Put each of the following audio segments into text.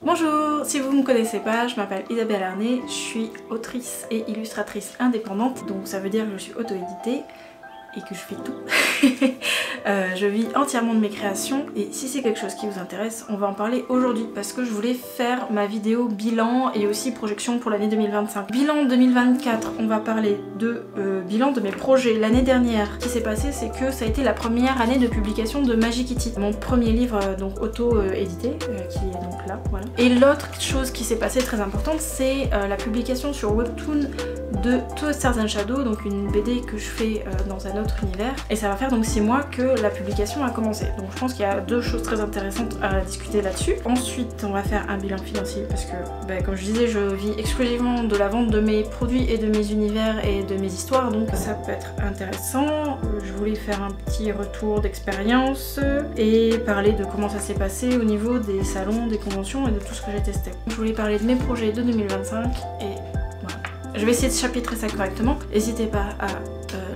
Bonjour, si vous ne me connaissez pas, je m'appelle Isabelle Arnay, je suis autrice et illustratrice indépendante, donc ça veut dire que je suis auto-éditée et que je fais tout. Je vis entièrement de mes créations et si c'est quelque chose qui vous intéresse, on va en parler aujourd'hui parce que je voulais faire ma vidéo bilan et aussi projection pour l'année 2025. Bilan 2024, on va parler de bilan de mes projets. L'année dernière, ce qui s'est passé, c'est que ça a été la première année de publication de Magic Kitty, mon premier livre donc auto-édité, qui est donc là, voilà. Et l'autre chose qui s'est passée très importante, c'est la publication sur Webtoon de Two Stars and Shadow, donc une BD que je fais dans un autre univers, et ça va faire donc 6 mois que la publication a commencé. Donc je pense qu'il y a deux choses très intéressantes à discuter là-dessus. Ensuite on va faire un bilan financier parce que comme je disais, je vis exclusivement de la vente de mes produits et de mes univers et de mes histoires, donc ça peut être intéressant. Je voulais faire un petit retour d'expérience et parler de comment ça s'est passé au niveau des salons, des conventions et de tout ce que j'ai testé. Je voulais parler de mes projets de 2025 et voilà. Je vais essayer de chapitrer ça correctement. N'hésitez pas à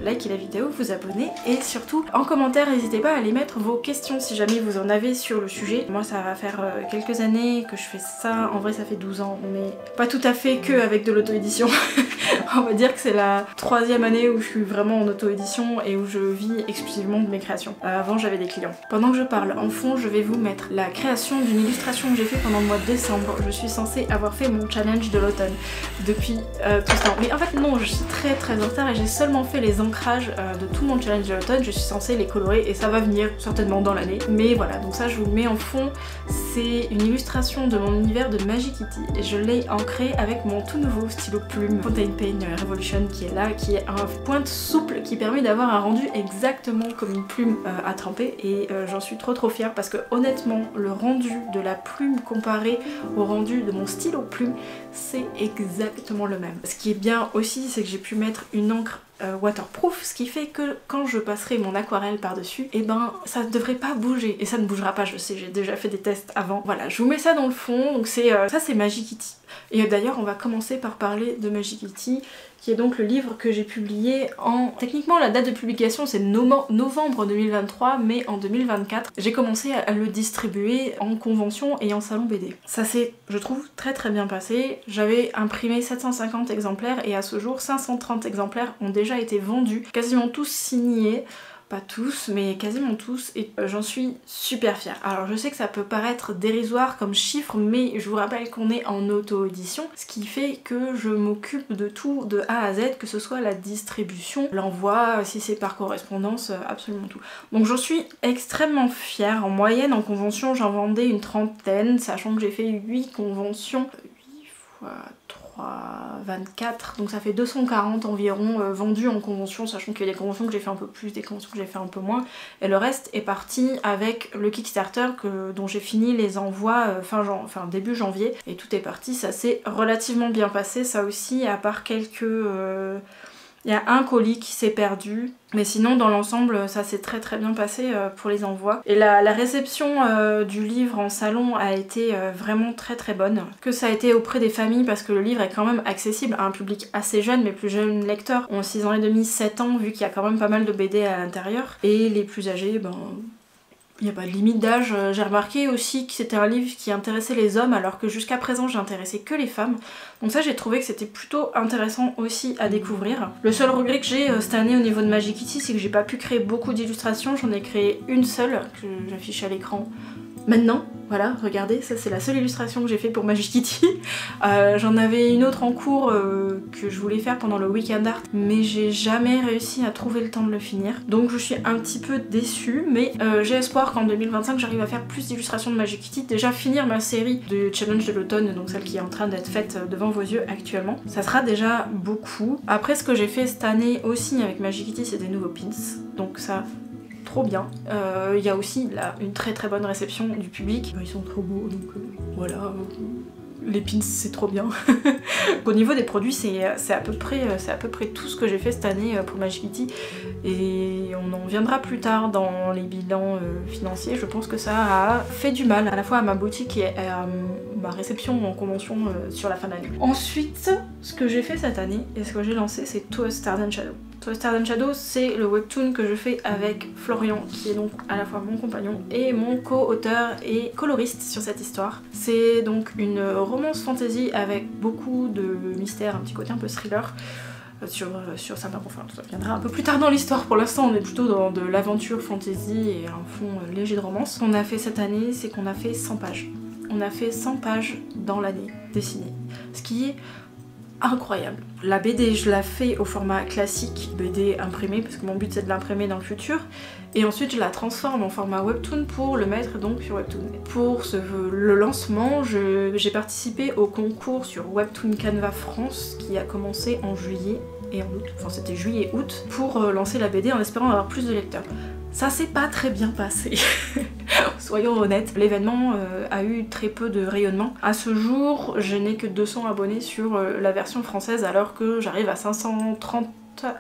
liker la vidéo, vous abonner et surtout en commentaire n'hésitez pas à aller mettre vos questions si jamais vous en avez sur le sujet. Moi ça va faire quelques années que je fais ça, en vrai ça fait 12 ans mais pas tout à fait que avec de l'auto-édition. On va dire que c'est la 3e année où je suis vraiment en auto-édition et où je vis exclusivement de mes créations. Avant j'avais des clients. Pendant que je parle en fond, je vais vous mettre la création d'une illustration que j'ai fait pendant le mois de décembre. Je suis censée avoir fait mon challenge de l'automne depuis tout ce temps. Mais en fait non, je suis très en retard et j'ai seulement fait les ancrages de tout mon challenge de l'automne. Je suis censée les colorer et ça va venir certainement dans l'année. Mais voilà, donc ça je vous le mets en fond. C'est une illustration de mon univers de Magic Kitty et je l'ai ancré avec mon tout nouveau stylo plume Fountain Pen Revolution qui est là, qui est un pointe souple qui permet d'avoir un rendu exactement comme une plume à tremper et j'en suis trop fière parce que honnêtement le rendu de la plume comparé au rendu de mon stylo plume c'est exactement le même. Ce qui est bien aussi c'est que j'ai pu mettre une encre waterproof, ce qui fait que quand je passerai mon aquarelle par dessus, et ça ne devrait pas bouger et ça ne bougera pas, je sais, j'ai déjà fait des tests avant. Voilà, je vous mets ça dans le fond, donc c'est ça c'est Magic Kitty. Et d'ailleurs on va commencer par parler de Magic Kitty qui est donc le livre que j'ai publié en... Techniquement la date de publication c'est novembre 2023 mais en 2024 j'ai commencé à le distribuer en convention et en salon BD. Ça s'est, je trouve, très bien passé. J'avais imprimé 750 exemplaires et à ce jour 530 exemplaires ont déjà été vendus, quasiment tous signés. Pas tous, mais quasiment tous, et j'en suis super fière. Alors je sais que ça peut paraître dérisoire comme chiffre, mais je vous rappelle qu'on est en auto-édition, ce qui fait que je m'occupe de tout de A à Z, que ce soit la distribution, l'envoi, si c'est par correspondance, absolument tout. Donc j'en suis extrêmement fière. En moyenne, en convention, j'en vendais une 30aine, sachant que j'ai fait 8 conventions, 8 fois 3... 24, donc ça fait 240 environ vendus en convention, sachant qu'il y a des conventions que j'ai fait un peu plus, des conventions que j'ai fait un peu moins, et le reste est parti avec le Kickstarter dont j'ai fini les envois début janvier, et tout est parti, ça s'est relativement bien passé, ça aussi, à part quelques... Il y a un colis qui s'est perdu, mais sinon dans l'ensemble ça s'est très bien passé pour les envois. Et la réception du livre en salon a été vraiment très bonne. Que ça a été auprès des familles parce que le livre est quand même accessible à un public assez jeune, mes plus jeunes lecteurs ont 6 ans et demi, 7 ans vu qu'il y a quand même pas mal de BD à l'intérieur. Et les plus âgés, il n'y a pas de limite d'âge. J'ai remarqué aussi que c'était un livre qui intéressait les hommes alors que jusqu'à présent j'intéressais que les femmes. Donc ça j'ai trouvé que c'était plutôt intéressant aussi à découvrir. Le seul regret que j'ai cette année au niveau de Magic Kitty c'est que j'ai pas pu créer beaucoup d'illustrations. J'en ai créé une seule que j'affiche à l'écran maintenant. Voilà, regardez, ça c'est la seule illustration que j'ai fait pour Magic Kitty. J'en avais une autre en cours que je voulais faire pendant le week-end art, mais j'ai jamais réussi à trouver le temps de le finir. Donc je suis un petit peu déçue, mais j'ai espoir qu'en 2025 j'arrive à faire plus d'illustrations de Magic Kitty. Déjà finir ma série de challenge de l'automne, donc celle qui est en train d'être faite devant vos yeux actuellement. Ça sera déjà beaucoup. Après ce que j'ai fait cette année aussi avec Magic Kitty c'est des nouveaux pins, donc ça... trop bien. Il y a aussi là une très bonne réception du public. Ils sont trop beaux donc voilà. Les pins c'est trop bien. Au niveau des produits c'est à peu près tout ce que j'ai fait cette année pour Magic Kitty et on en viendra plus tard dans les bilans financiers. Je pense que ça a fait du mal à la fois à ma boutique et à ma réception en convention sur la fin de l'année. Ensuite, ce que j'ai fait cette année et ce que j'ai lancé, c'est Towards Stars and Shadows. Towards Stars and Shadows, c'est le webtoon que je fais avec Florian, qui est donc à la fois mon compagnon et mon co-auteur et coloriste sur cette histoire. C'est donc une romance fantasy avec beaucoup de mystère, un petit côté un peu thriller. Sur certains points, ça viendra un peu plus tard dans l'histoire. Pour l'instant on est plutôt dans de l'aventure fantasy et un fond léger de romance. Ce qu'on a fait cette année, c'est qu'on a fait 100 pages. On a fait 100 pages dans l'année dessinée, ce qui est incroyable. La BD, je la fais au format classique, BD imprimée, parce que mon but c'est de l'imprimer dans le futur, et ensuite je la transforme en format webtoon pour le mettre donc sur Webtoon. Pour le lancement, j'ai participé au concours sur Webtoon Canva France qui a commencé en juillet et en août, enfin c'était juillet-août, pour lancer la BD en espérant avoir plus de lecteurs. Ça s'est pas très bien passé, soyons honnêtes. L'événement a eu très peu de rayonnement. À ce jour, je n'ai que 200 abonnés sur la version française alors que j'arrive à 530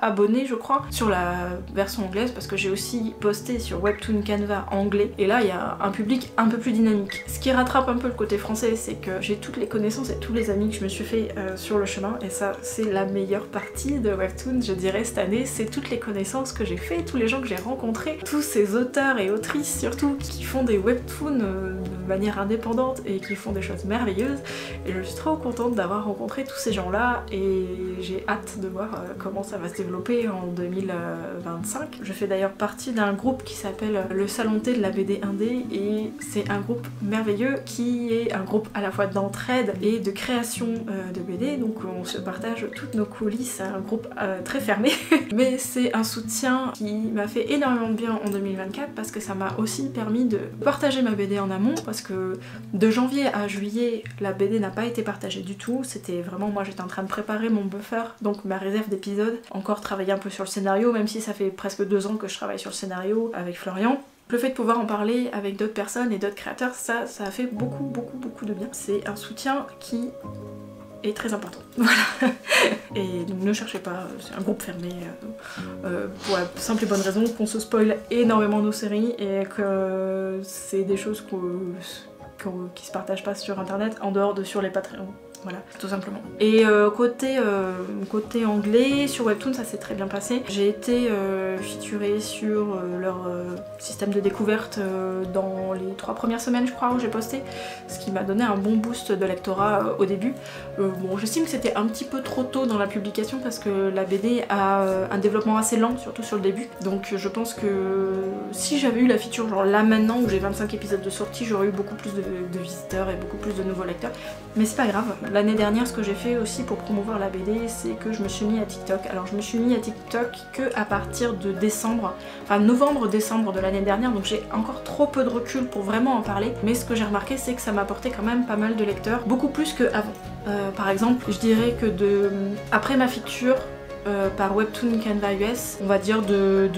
abonnés je crois sur la version anglaise, parce que j'ai aussi posté sur Webtoon Canva anglais et là il y a un public un peu plus dynamique. Ce qui rattrape un peu le côté français, c'est que j'ai toutes les connaissances et tous les amis que je me suis fait sur le chemin, et ça c'est la meilleure partie de Webtoon je dirais cette année, c'est toutes les connaissances que j'ai fait, tous les gens que j'ai rencontrés, tous ces auteurs et autrices surtout qui font des Webtoons de manière indépendante et qui font des choses merveilleuses, et je suis trop contente d'avoir rencontré tous ces gens là et j'ai hâte de voir comment ça va se développer en 2025. Je fais d'ailleurs partie d'un groupe qui s'appelle le Salon T de la BD Indé, et c'est un groupe merveilleux qui est un groupe à la fois d'entraide et de création de BD, donc on se partage toutes nos coulisses, c'est un groupe très fermé mais c'est un soutien qui m'a fait énormément de bien en 2024 parce que ça m'a aussi permis de partager ma BD en amont, parce que de janvier à juillet la BD n'a pas été partagée du tout, c'était vraiment, moi j'étais en train de préparer mon buffer, donc ma réserve d'épisodes, encore travailler un peu sur le scénario, même si ça fait presque 2 ans que je travaille sur le scénario avec Florian. Le fait de pouvoir en parler avec d'autres personnes et d'autres créateurs, ça a fait beaucoup de bien. C'est un soutien qui est très important. Voilà. Et donc ne cherchez pas, c'est un groupe fermé pour la simple et bonne raison qu'on se spoil énormément nos séries et que c'est des choses qui se partagent pas sur internet en dehors de sur les Patreons. Voilà, tout simplement. Et côté anglais, sur Webtoon ça s'est très bien passé. J'ai été featurée sur leur système de découverte dans les 3 premières semaines je crois où j'ai posté, ce qui m'a donné un bon boost de lectorat au début. Bon, j'estime que c'était un petit peu trop tôt dans la publication parce que la BD a un développement assez lent, surtout sur le début. Donc je pense que si j'avais eu la feature genre là maintenant où j'ai 25 épisodes de sortie, j'aurais eu beaucoup plus de visiteurs et beaucoup plus de nouveaux lecteurs. Mais c'est pas grave. L'année dernière, ce que j'ai fait aussi pour promouvoir la BD, c'est que je me suis mis à TikTok. Alors je me suis mis à TikTok que à partir de décembre, enfin novembre-décembre de l'année dernière, donc j'ai encore trop peu de recul pour vraiment en parler. Mais ce que j'ai remarqué, c'est que ça m'a apporté quand même pas mal de lecteurs, beaucoup plus qu'avant. Par exemple, je dirais que après ma feature par Webtoon Canva US, on va dire de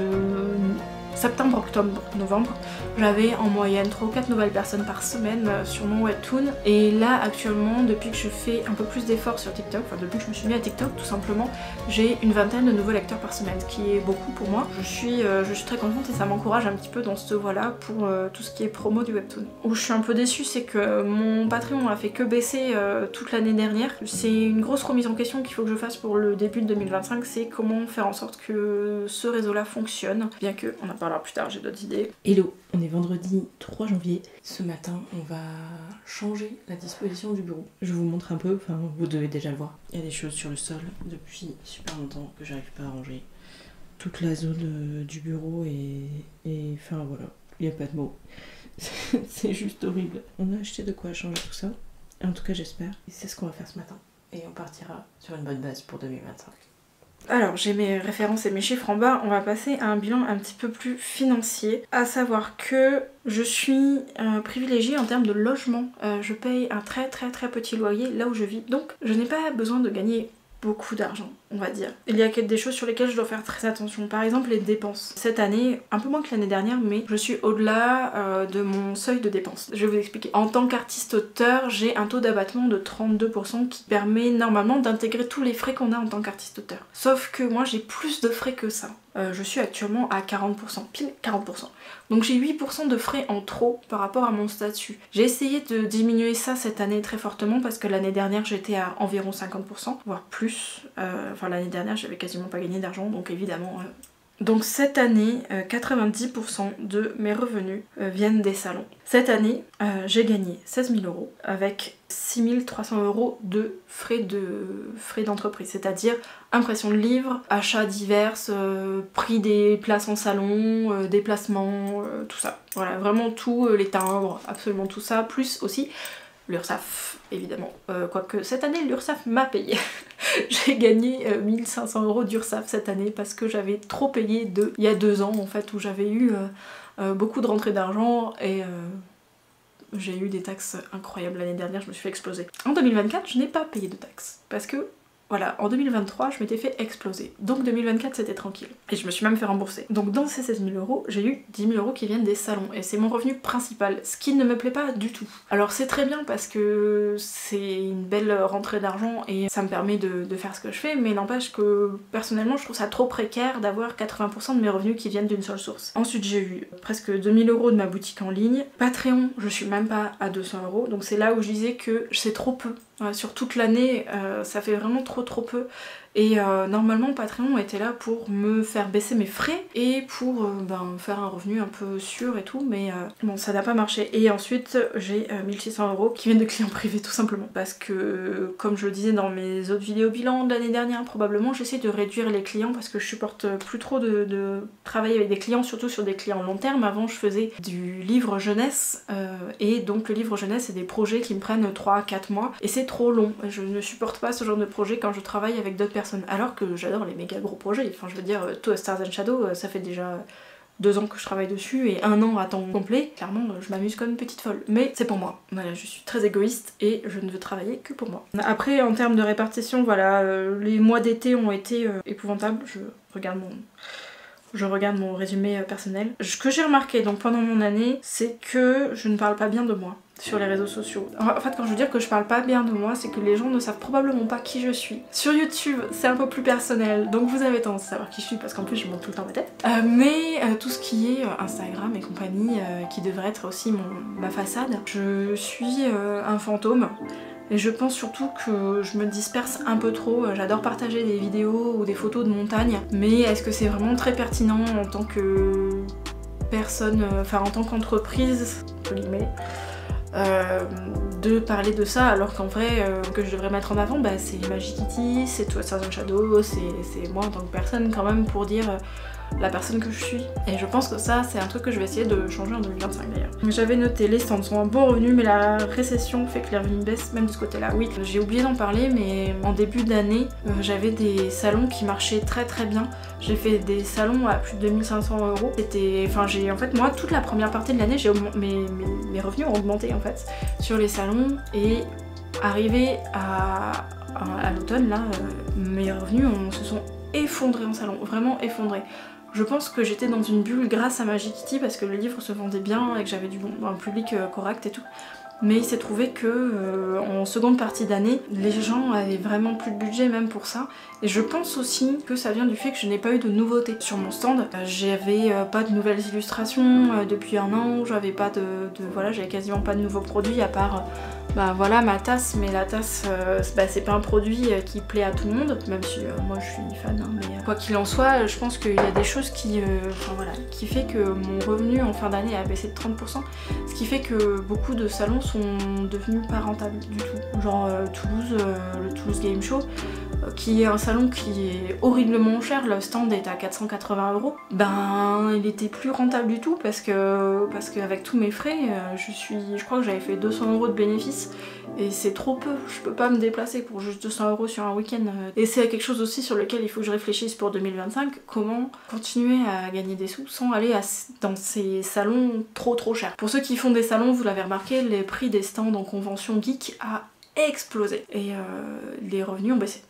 septembre, octobre, novembre, j'avais en moyenne 3 ou 4 nouvelles personnes par semaine sur mon webtoon, et là actuellement depuis que je fais un peu plus d'efforts sur TikTok, enfin depuis que je me suis mis à TikTok tout simplement, j'ai une vingtaine de nouveaux lecteurs par semaine, ce qui est beaucoup pour moi. Je suis très contente et ça m'encourage un petit peu dans ce voie-là pour tout ce qui est promo du webtoon. Où je suis un peu déçue, c'est que mon Patreon a fait que baisser toute l'année dernière. C'est une grosse remise en question qu'il faut que je fasse pour le début de 2025, c'est comment faire en sorte que ce réseau-là fonctionne, bien que on en parlera plus tard, j'ai d'autres idées. Hello, on est vendredi 3 janvier. Ce matin, on va changer la disposition du bureau. Je vous montre un peu, enfin vous devez déjà le voir. Il y a des choses sur le sol depuis super longtemps que j'arrive pas à ranger. Toute la zone du bureau et enfin voilà, il n'y a pas de mots. C'est juste horrible. On a acheté de quoi changer tout ça. En tout cas j'espère. Et c'est ce qu'on va faire ce matin. Et on partira sur une bonne base pour 2025. Alors j'ai mes références et mes chiffres en bas, on va passer à un bilan un petit peu plus financier, à savoir que je suis privilégiée en termes de logement. Je paye un très petit loyer là où je vis, donc je n'ai pas besoin de gagner beaucoup d'argent, on va dire. Il y a des choses sur lesquelles je dois faire très attention, par exemple les dépenses. Cette année, un peu moins que l'année dernière, mais je suis au-delà de mon seuil de dépenses. Je vais vous expliquer. En tant qu'artiste auteur, j'ai un taux d'abattement de 32% qui permet normalement d'intégrer tous les frais qu'on a en tant qu'artiste auteur. Sauf que moi j'ai plus de frais que ça. je suis actuellement à 40%, pile 40%. Donc j'ai 8% de frais en trop par rapport à mon statut. J'ai essayé de diminuer ça cette année très fortement parce que l'année dernière j'étais à environ 50%, voire plus. Enfin l'année dernière j'avais quasiment pas gagné d'argent, donc évidemment... Donc cette année, 90% de mes revenus viennent des salons. Cette année, j'ai gagné 16 000 € avec 6 300 € de frais d'entreprise, c'est-à-dire impression de livres, achats divers, prix des places en salon, déplacements, tout ça. Voilà, vraiment tout, les timbres, absolument tout ça, plus aussi l'URSSAF, évidemment. Quoique cette année, l'URSSAF m'a payé. J'ai gagné 1500 € d'URSSAF cette année parce que j'avais trop payé il y a 2 ans en fait, où j'avais eu beaucoup de rentrées d'argent et j'ai eu des taxes incroyables l'année dernière, je me suis fait exploser. En 2024, je n'ai pas payé de taxes parce que voilà, en 2023, je m'étais fait exploser. Donc 2024, c'était tranquille. Et je me suis même fait rembourser. Donc dans ces 16 000 €, j'ai eu 10 000 € qui viennent des salons. Et c'est mon revenu principal, ce qui ne me plaît pas du tout. Alors c'est très bien parce que c'est une belle rentrée d'argent et ça me permet de faire ce que je fais, mais n'empêche que personnellement, je trouve ça trop précaire d'avoir 80% de mes revenus qui viennent d'une seule source. Ensuite, j'ai eu presque 2 000 € de ma boutique en ligne. Patreon, je suis même pas à 200 €. Donc c'est là où je disais que c'est trop peu. Sur toute l'année, ça fait vraiment trop peu. Et normalement Patreon était là pour me faire baisser mes frais et pour faire un revenu un peu sûr et tout, mais bon, ça n'a pas marché. Et ensuite j'ai 1600 € qui viennent de clients privés tout simplement, parce que comme je le disais dans mes autres vidéos bilan de l'année dernière, probablement j'essaie de réduire les clients parce que je supporte plus trop de travailler avec des clients, surtout sur des clients long terme. Avant je faisais du livre jeunesse et donc le livre jeunesse c'est des projets qui me prennent 3-4 mois et c'est trop long. Je ne supporte pas ce genre de projet quand je travaille avec d'autres personnes, alors que j'adore les méga gros projets. Enfin je veux dire, Stars and Shadow, ça fait déjà 2 ans que je travaille dessus et 1 an à temps complet. Clairement je m'amuse comme une petite folle, mais c'est pour moi. Voilà, je suis très égoïste et je ne veux travailler que pour moi. Après en termes de répartition, voilà, les mois d'été ont été épouvantables. Je regarde mon résumé personnel. Ce que j'ai remarqué donc pendant mon année, c'est que je ne parle pas bien de moi sur les réseaux sociaux. En fait, quand je veux dire que je parle pas bien de moi, c'est que les gens ne savent probablement pas qui je suis. Sur YouTube, c'est un peu plus personnel, donc vous avez tendance à savoir qui je suis parce qu'en plus je montre tout le temps ma tête. Mais tout ce qui est Instagram et compagnie, qui devrait être aussi ma façade, je suis un fantôme. Et je pense surtout que je me disperse un peu trop. J'adore partager des vidéos ou des photos de montagne, mais est-ce que c'est vraiment très pertinent en tant que personne, enfin en tant qu'entreprise, entre guillemets, de parler de ça, alors qu'en vrai, que je devrais mettre en avant, bah, c'est Magic Kitty, c'est Stars and Shadow, c'est moi en tant que personne quand même, pour dire la personne que je suis. Et je pense que ça, c'est un truc que je vais essayer de changer en 2025 d'ailleurs. J'avais noté, les stands sont un bon revenu, mais la récession fait que les revenus baissent même de ce côté-là. Oui, j'ai oublié d'en parler, mais en début d'année, j'avais des salons qui marchaient très bien. J'ai fait des salons à plus de 2500 €. C'était... Enfin, en fait, moi, toute la première partie de l'année, mes revenus ont augmenté, en fait, sur les salons. Et arrivé à l'automne, là, mes revenus se sont effondrés en salon, vraiment effondrés. Je pense que j'étais dans une bulle grâce à Magic Kitty parce que le livre se vendait bien et que j'avais un public correct et tout. Mais il s'est trouvé que en seconde partie d'année, les gens avaient vraiment plus de budget même pour ça. Et je pense aussi que ça vient du fait que je n'ai pas eu de nouveautés sur mon stand. J'avais pas de nouvelles illustrations depuis 1 an, j'avais pas voilà, j'avais quasiment pas de nouveaux produits à part bah voilà ma tasse, mais la tasse c'est pas un produit qui plaît à tout le monde, même si moi je suis fan, hein, mais quoi qu'il en soit, je pense qu'il y a des choses qui fait que mon revenu en fin d'année a baissé de 30%, ce qui fait que beaucoup de salons sont devenus pas rentables du tout. Genre Toulouse, le Toulouse Game Show, qui est un salon qui est horriblement cher, le stand est à 480 €, ben il était plus rentable du tout parce que avec tous mes frais, je crois que j'avais fait 200 € de bénéfices et c'est trop peu, je peux pas me déplacer pour juste 200 € sur un week-end. Et c'est quelque chose aussi sur lequel il faut que je réfléchisse pour 2025, comment continuer à gagner des sous sans aller dans ces salons trop chers. Pour ceux qui font des salons, vous l'avez remarqué, les prix des stands en convention geek a explosé et les revenus ont baissé.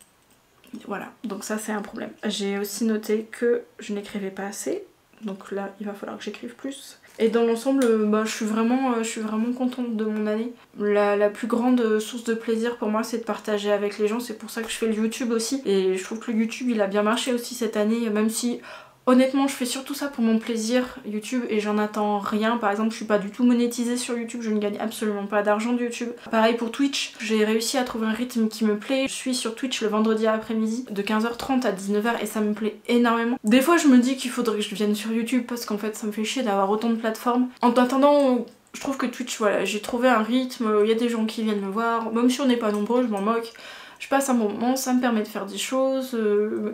Voilà, donc ça c'est un problème. J'ai aussi noté que je n'écrivais pas assez, donc là il va falloir que j'écrive plus. Et dans l'ensemble, je suis vraiment contente de mon année. La plus grande source de plaisir pour moi, c'est de partager avec les gens, c'est pour ça que je fais le YouTube aussi. Et je trouve que le YouTube il a bien marché aussi cette année, même si Honnêtement, je fais surtout ça pour mon plaisir YouTube et j'en attends rien. Par exemple, je suis pas du tout monétisée sur YouTube, je ne gagne absolument pas d'argent de YouTube. Pareil pour Twitch, j'ai réussi à trouver un rythme qui me plaît. Je suis sur Twitch le vendredi après-midi de 15h30 à 19h et ça me plaît énormément. Des fois, je me dis qu'il faudrait que je vienne sur YouTube parce qu'en fait, ça me fait chier d'avoir autant de plateformes. En attendant, je trouve que Twitch, voilà, j'ai trouvé un rythme, il y a des gens qui viennent me voir, même si on n'est pas nombreux, je m'en moque. Je passe un bon moment, ça me permet de faire des choses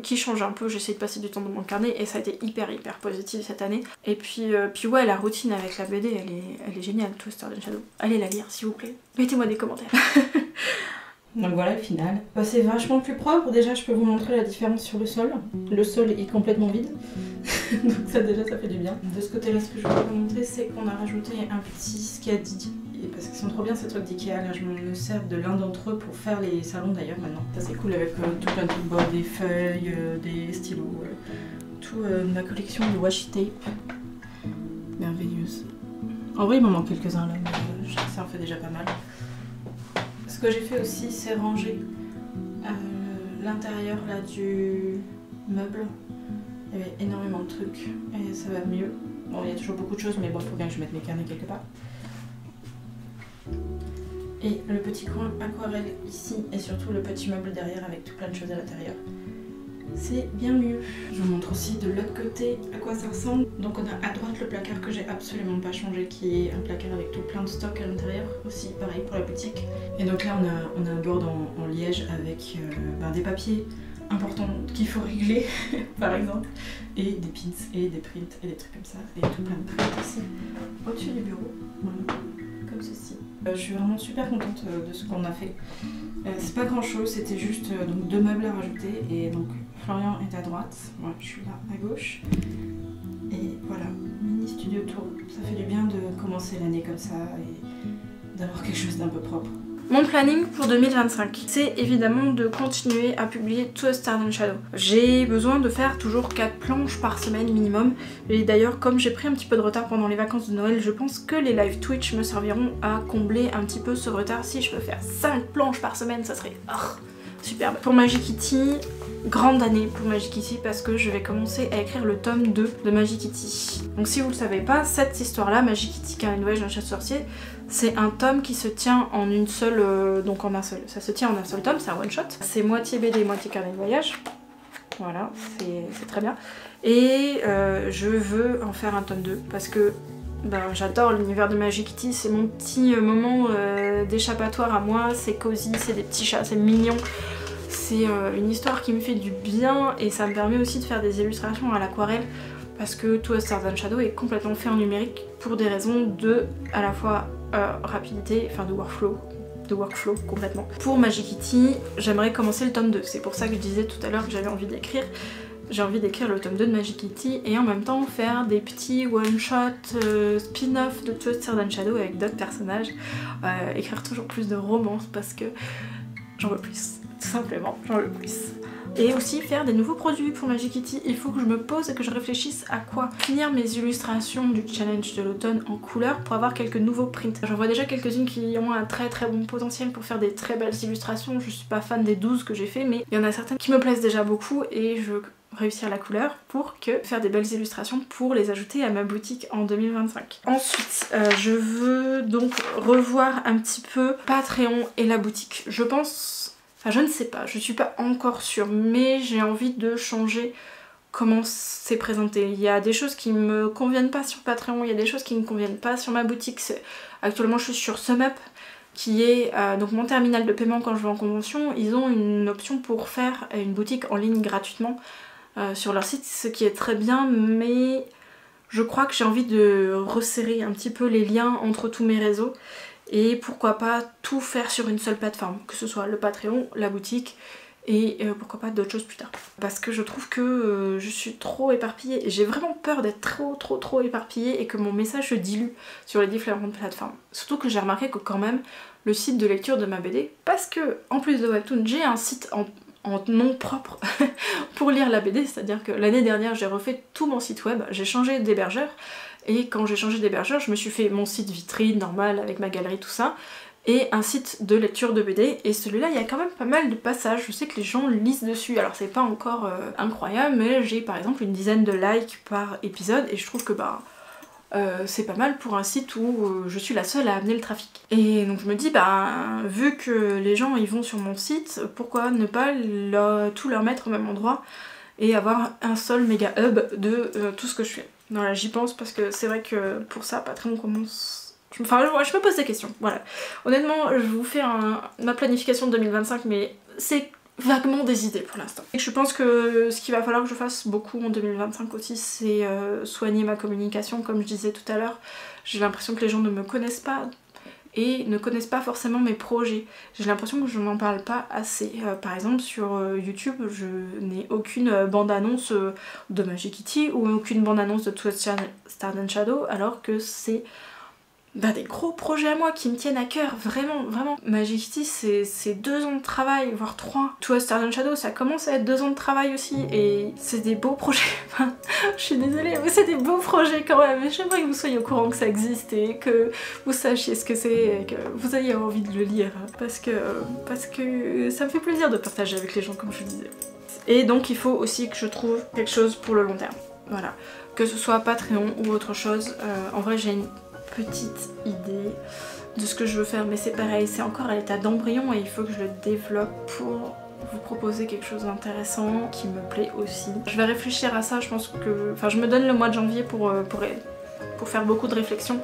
qui changent un peu, j'essaie de passer du temps dans mon carnet et ça a été hyper positif cette année. Et puis ouais, la routine avec la BD, elle est géniale, Twisted Shadow. Allez la lire s'il vous plaît, mettez-moi des commentaires. Donc voilà le final. Bah, c'est vachement plus propre, déjà je peux vous montrer la différence sur le sol. Le sol est complètement vide, donc ça déjà ça fait du bien. De ce côté là, ce que je voulais vous montrer, c'est qu'on a rajouté un petit skadi. Parce qu'ils sont trop bien ces trucs d'Ikea, là je me sers de l'un d'entre eux pour faire les salons d'ailleurs maintenant. Ça c'est cool avec tout plein de trucs, des feuilles, des stylos, tout ma collection de washi tape. Merveilleuse. En vrai il m'en manque quelques-uns là, mais ça en fait déjà pas mal. Ce que j'ai fait aussi c'est ranger l'intérieur là du meuble. Il y avait énormément de trucs et ça va mieux. Bon il y a toujours beaucoup de choses mais bon il faut bien que je mette mes carnets quelque part. Et le petit coin aquarelle ici et surtout le petit meuble derrière avec tout plein de choses à l'intérieur. C'est bien mieux. Je vous montre aussi de l'autre côté à quoi ça ressemble. Donc on a à droite le placard que j'ai absolument pas changé qui est un placard avec tout plein de stock à l'intérieur. Aussi pareil pour la boutique. Et donc là on a un board en liège avec des papiers importants qu'il faut régler par exemple. Et des pins et des prints et des trucs comme ça. Et tout plein de prints ici au-dessus du bureau. Voilà. Comme ceci. Je suis vraiment super contente de ce qu'on a fait. C'est pas grand chose, c'était juste donc 2 meubles à rajouter et donc Florian est à droite, moi je suis là à gauche. Et voilà, mini studio tour. Ça fait du bien de commencer l'année comme ça et d'avoir quelque chose d'un peu propre. Mon planning pour 2025, c'est évidemment de continuer à publier Twisted Shadow. J'ai besoin de faire toujours 4 planches par semaine minimum. Et d'ailleurs, comme j'ai pris un petit peu de retard pendant les vacances de Noël, je pense que les live Twitch me serviront à combler un petit peu ce retard. Si je peux faire 5 planches par semaine, ça serait superbe. Pour Magic Kitty, grande année pour Magic Kitty parce que je vais commencer à écrire le tome 2 de Magic Kitty. Donc si vous le savez pas, cette histoire-là, Magic Kitty, Carnet de voyage d'un chasseur sorcier, c'est un tome qui se tient en une seule, donc en un seul. Ça se tient en un seul tome, c'est un one shot. C'est moitié BD, moitié carnet de voyage. Voilà, c'est très bien. Et je veux en faire un tome 2 parce que j'adore l'univers de Magic Kitty, c'est mon petit moment d'échappatoire à moi, c'est cosy, c'est des petits chats, c'est mignon. C'est une histoire qui me fait du bien et ça me permet aussi de faire des illustrations à l'aquarelle parce que Twisted Shadow est complètement fait en numérique pour des raisons de, à la fois rapidité, enfin de workflow complètement. Pour Magic Kitty, j'aimerais commencer le tome 2, c'est pour ça que je disais tout à l'heure que j'avais envie d'écrire. J'ai envie d'écrire le tome 2 de Magic Kitty et en même temps faire des petits one-shot spin-off de Twisted Shadow avec d'autres personnages. Écrire toujours plus de romances parce que j'en veux plus, tout simplement, j'en veux plus. Et aussi faire des nouveaux produits pour Magic Kitty. Il faut que je me pose et que je réfléchisse à quoi finir mes illustrations du challenge de l'automne en couleur pour avoir quelques nouveaux prints. J'en vois déjà quelques-unes qui ont un très bon potentiel pour faire des très belles illustrations. Je suis pas fan des 12 que j'ai fait, mais il y en a certaines qui me plaisent déjà beaucoup et je veux réussir la couleur pour faire des belles illustrations pour les ajouter à ma boutique en 2025. Ensuite, je veux donc revoir un petit peu Patreon et la boutique. Je pense... Enfin, je ne sais pas, je suis pas encore sûre, mais j'ai envie de changer comment c'est présenté. Il y a des choses qui me conviennent pas sur Patreon, il y a des choses qui me conviennent pas sur ma boutique. Actuellement, je suis sur SumUp, qui est donc mon terminal de paiement quand je vais en convention. Ils ont une option pour faire une boutique en ligne gratuitement sur leur site, ce qui est très bien, mais je crois que j'ai envie de resserrer un petit peu les liens entre tous mes réseaux. Et pourquoi pas tout faire sur une seule plateforme, que ce soit le Patreon, la boutique et pourquoi pas d'autres choses plus tard. Parce que je trouve que je suis trop éparpillée et j'ai vraiment peur d'être trop éparpillée et que mon message se dilue sur les différentes plateformes. Surtout que j'ai remarqué que quand même le site de lecture de ma BD, parce que en plus de Webtoon, j'ai un site en nom propre pour lire la BD, c'est-à-dire que l'année dernière j'ai refait tout mon site web, j'ai changé d'hébergeur. Et quand j'ai changé d'hébergeur, je me suis fait mon site vitrine normal avec ma galerie, tout ça. et un site de lecture de BD, et celui-là il y a quand même pas mal de passages, je sais que les gens lisent dessus, alors c'est pas encore incroyable, mais j'ai par exemple une dizaine de likes par épisode et je trouve que bah c'est pas mal pour un site où je suis la seule à amener le trafic. Et donc je me dis bah vu que les gens ils vont sur mon site, pourquoi ne pas tout leur mettre au même endroit et avoir un seul méga hub de tout ce que je fais. Voilà, j'y pense parce que c'est vrai que pour ça Patreon commence... Enfin je me pose des questions, voilà. Honnêtement je vous fais ma planification de 2025 mais c'est vaguement des idées pour l'instant. Et je pense que ce qu'il va falloir que je fasse beaucoup en 2025 aussi, c'est soigner ma communication, comme je disais tout à l'heure. J'ai l'impression que les gens ne me connaissent pas et ne connaissent pas forcément mes projets. J'ai l'impression que je n'en parle pas assez. Par exemple sur YouTube, je n'ai aucune bande-annonce de Magic Kitty ou aucune bande-annonce de Twisted Star and Shadow, alors que c'est des gros projets à moi qui me tiennent à cœur, vraiment, vraiment. Magic Kitty c'est 2 ans de travail, voire 3. Twisted Star and Shadow ça commence à être 2 ans de travail aussi et c'est des beaux projets. Enfin, je suis désolée mais c'est des beaux projets quand même. Et j'aimerais que vous soyez au courant que ça existe et que vous sachiez ce que c'est et que vous ayez envie de le lire parce que ça me fait plaisir de partager avec les gens comme je le disais. Et donc il faut aussi que je trouve quelque chose pour le long terme. Voilà. Que ce soit Patreon ou autre chose. En vrai j'ai une petite idée de ce que je veux faire mais c'est pareil, c'est encore à l'état d'embryon et il faut que je le développe pour vous proposer quelque chose d'intéressant qui me plaît aussi. Je vais réfléchir à ça, je pense que... Enfin je me donne le mois de janvier pour faire beaucoup de réflexions.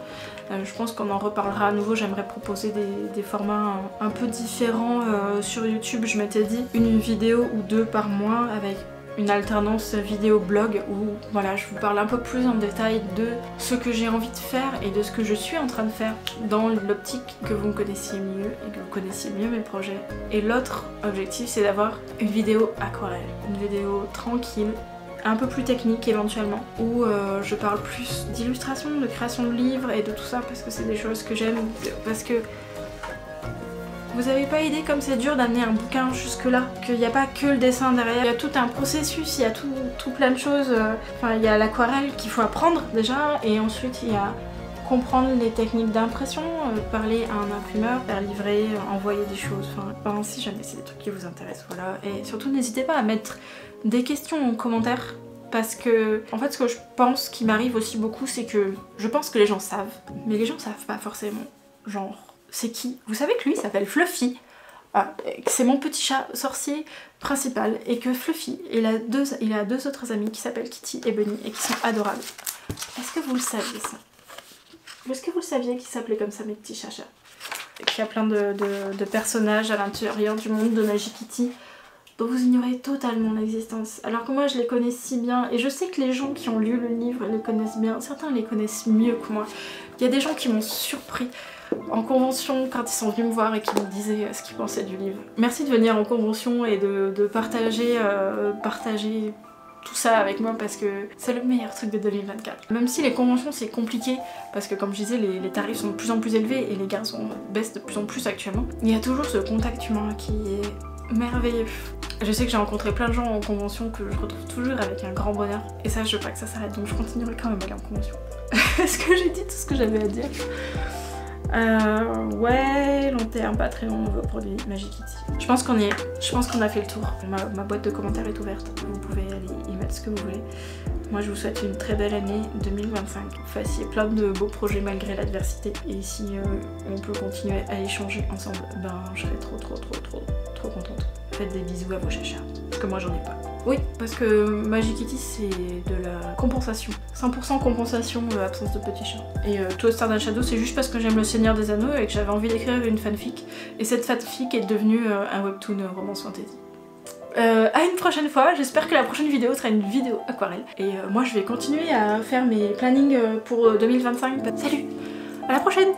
Je pense qu'on en reparlera à nouveau, j'aimerais proposer des formats un peu différents sur YouTube. Je m'étais dit une vidéo ou 2 par mois avec une alternance vidéo-blog où voilà, je vous parle un peu plus en détail de ce que j'ai envie de faire et de ce que je suis en train de faire dans l'optique que vous me connaissiez mieux et que vous connaissiez mieux mes projets. Et l'autre objectif c'est d'avoir une vidéo aquarelle, une vidéo tranquille, un peu plus technique éventuellement, où je parle plus d'illustration, de création de livres et de tout ça parce que c'est des choses que j'aime, parce que vous avez pas idée comme c'est dur d'amener un bouquin jusque là, qu'il n'y a pas que le dessin derrière, il y a tout un processus, il y a tout plein de choses, enfin il y a l'aquarelle qu'il faut apprendre déjà, et ensuite il y a comprendre les techniques d'impression, parler à un imprimeur, faire livrer, envoyer des choses, enfin si jamais c'est des trucs qui vous intéressent, voilà. Et surtout n'hésitez pas à mettre des questions en commentaire, parce que en fait ce que je pense qui m'arrive aussi beaucoup c'est que je pense que les gens savent, mais les gens savent pas forcément, genre c'est qui? Vous savez que lui s'appelle Fluffy, c'est mon petit chat sorcier principal, et que Fluffy, il a deux autres amis qui s'appellent Kitty et Bunny et qui sont adorables. Est-ce que vous le saviez ça? Est-ce que vous le saviez qu'ils s'appelaient comme ça mes petits chachas? Qu'il y a plein de personnages à l'intérieur du monde de Magic Kitty dont vous ignorez totalement l'existence, alors que moi je les connais si bien, et je sais que les gens qui ont lu le livre les connaissent bien, certains les connaissent mieux que moi. Il y a des gens qui m'ont surpris en convention quand ils sont venus me voir et qui me disaient ce qu'ils pensaient du livre. Merci de venir en convention et de partager tout ça avec moi parce que c'est le meilleur truc de 2024. Même si les conventions c'est compliqué parce que comme je disais les tarifs sont de plus en plus élevés et les garçons baissent de plus en plus actuellement, il y a toujours ce contact humain qui est merveilleux. Je sais que j'ai rencontré plein de gens en convention que je retrouve toujours avec un grand bonheur et ça je veux pas que ça s'arrête, donc je continuerai quand même à aller en convention. Est-ce que j'ai dit tout ce que j'avais à dire? Ouais, long terme, Patreon, nouveau produit, Magic Kitty. Je pense qu'on y est, je pense qu'on a fait le tour. Ma boîte de commentaires est ouverte, vous pouvez aller y mettre ce que vous voulez. Moi je vous souhaite une très belle année 2025. Fassiez plein de beaux projets malgré l'adversité. Et si on peut continuer à échanger ensemble, ben je serai trop contente. Faites des bisous à vos chachas, parce que moi j'en ai pas. Oui, parce que Magic Kitty c'est de la compensation. 100% compensation de l'absence de petits chats. Et Twisted Star and Shadow c'est juste parce que j'aime le Seigneur des Anneaux et que j'avais envie d'écrire une fanfic. Et cette fanfic est devenue un webtoon romance fantasy. À une prochaine fois, j'espère que la prochaine vidéo sera une vidéo aquarelle. Et moi je vais continuer à faire mes plannings pour 2025. Salut, à la prochaine!